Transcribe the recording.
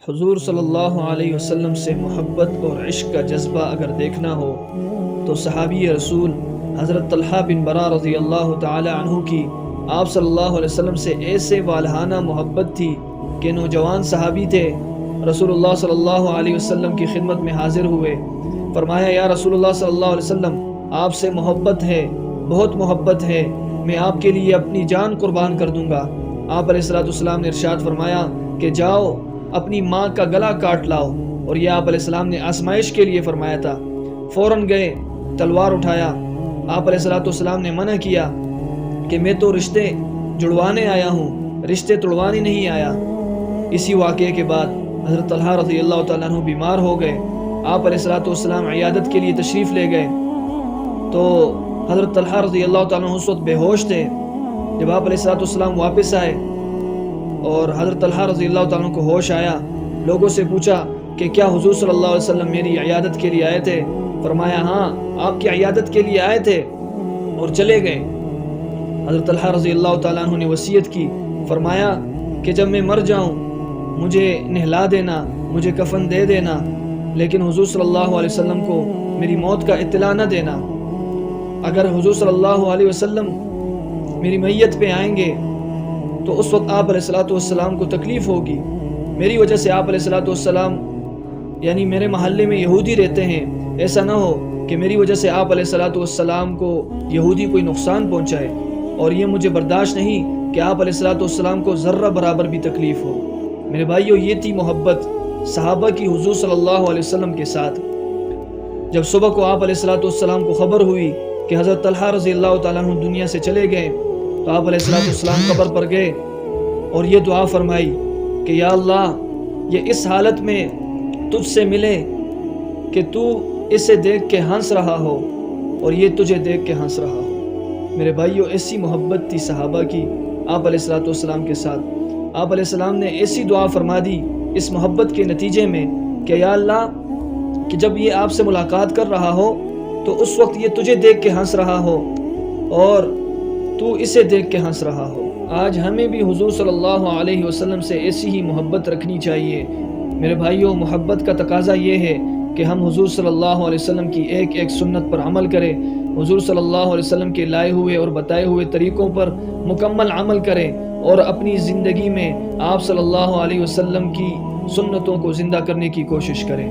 حضور صلی اللہ علیہ وسلم سے محبت اور عشق کا جذبہ اگر دیکھنا ہو تو صحابی رسول حضرت طلحہ بن برا رضی اللہ تعالی عنہ کی آپ صلی اللہ علیہ وسلم سے ایسے والہانہ محبت تھی کہ نوجوان صحابی تھے، رسول اللہ صلی اللہ علیہ وسلم کی خدمت میں حاضر ہوئے، فرمایا یا رسول اللہ صلی اللہ علیہ وسلم، آپ سے محبت ہے، بہت محبت ہے، میں آپ کے لیے اپنی جان قربان کر دوں گا۔ آپ علیہ السلام نے ارشاد فرمایا کہ جاؤ اپنی ماں کا گلا کاٹ لاؤ، اور یہ آپ علیہ السلام نے آزمائش کے لیے فرمایا تھا۔ فوراً گئے، تلوار اٹھایا، آپ علیہ السلام نے منع کیا کہ میں تو رشتے جڑوانے آیا ہوں، رشتے توڑوانے نہیں آیا۔ اسی واقعے کے بعد حضرت طلحہ رضی اللہ تعالیٰ عنہ بیمار ہو گئے، آپ علیہ السلام عیادت کے لیے تشریف لے گئے تو حضرت طلحہ رضی اللہ تعالیٰ عنہ اس وقت بے ہوش تھے۔ جب آپ علیہ السلام واپس آئے اور حضرت طلحہ رضی اللہ تعالیٰ عنہ کو ہوش آیا، لوگوں سے پوچھا کہ کیا حضور صلی اللہ علیہ وسلم میری عیادت کے لیے آئے تھے؟ فرمایا ہاں، آپ کی عیادت کے لیے آئے تھے، اور چلے گئے۔ حضرت طلحہ رضی اللہ تعالیٰ عنہ نے وصیت کی، فرمایا کہ جب میں مر جاؤں مجھے نہلا دینا، مجھے کفن دے دینا، لیکن حضور صلی اللہ علیہ وسلم کو میری موت کا اطلاع نہ دینا۔ اگر حضور صلی اللہ علیہ وسلم میری میت پہ آئیں گے تو اس وقت آپ علیہ السلام کو تکلیف ہوگی، میری وجہ سے آپ علیہ السلام یعنی میرے محلے میں یہودی رہتے ہیں، ایسا نہ ہو کہ میری وجہ سے آپ علیہ السلام کو یہودی کوئی نقصان پہنچائے، اور یہ مجھے برداشت نہیں کہ آپ علیہ السلام کو ذرہ برابر بھی تکلیف ہو۔ میرے بھائیو، یہ تھی محبت صحابہ کی حضور صلی اللہ علیہ وسلم کے ساتھ۔ جب صبح کو آپ علیہ السلام کو خبر ہوئی کہ حضرت طلحہ رضی اللہ تعالیٰ عنہ دنیا سے چلے گئے تو آپ علیہ السلام قبر پر گئے اور یہ دعا فرمائی کہ یا اللہ، یہ اس حالت میں تجھ سے ملے کہ تو اسے دیکھ کے ہنس رہا ہو اور یہ تجھے دیکھ کے ہنس رہا ہو۔ میرے بھائیو، ایسی محبت تھی صحابہ کی آپ علیہ السلام کے ساتھ۔ آپ علیہ السلام نے ایسی دعا فرما دی اس محبت کے نتیجے میں کہ یا اللہ، کہ جب یہ آپ سے ملاقات کر رہا ہو تو اس وقت یہ تجھے دیکھ کے ہنس رہا ہو اور تو اسے دیکھ کے ہنس رہا ہو۔ آج ہمیں بھی حضور صلی اللہ علیہ وسلم سے ایسی ہی محبت رکھنی چاہیے۔ میرے بھائیوں، محبت کا تقاضا یہ ہے کہ ہم حضور صلی اللہ علیہ وسلم کی ایک ایک سنت پر عمل کریں، حضور صلی اللہ علیہ وسلم کے لائے ہوئے اور بتائے ہوئے طریقوں پر مکمل عمل کریں، اور اپنی زندگی میں آپ صلی اللہ علیہ وسلم کی سنتوں کو زندہ کرنے کی کوشش کریں۔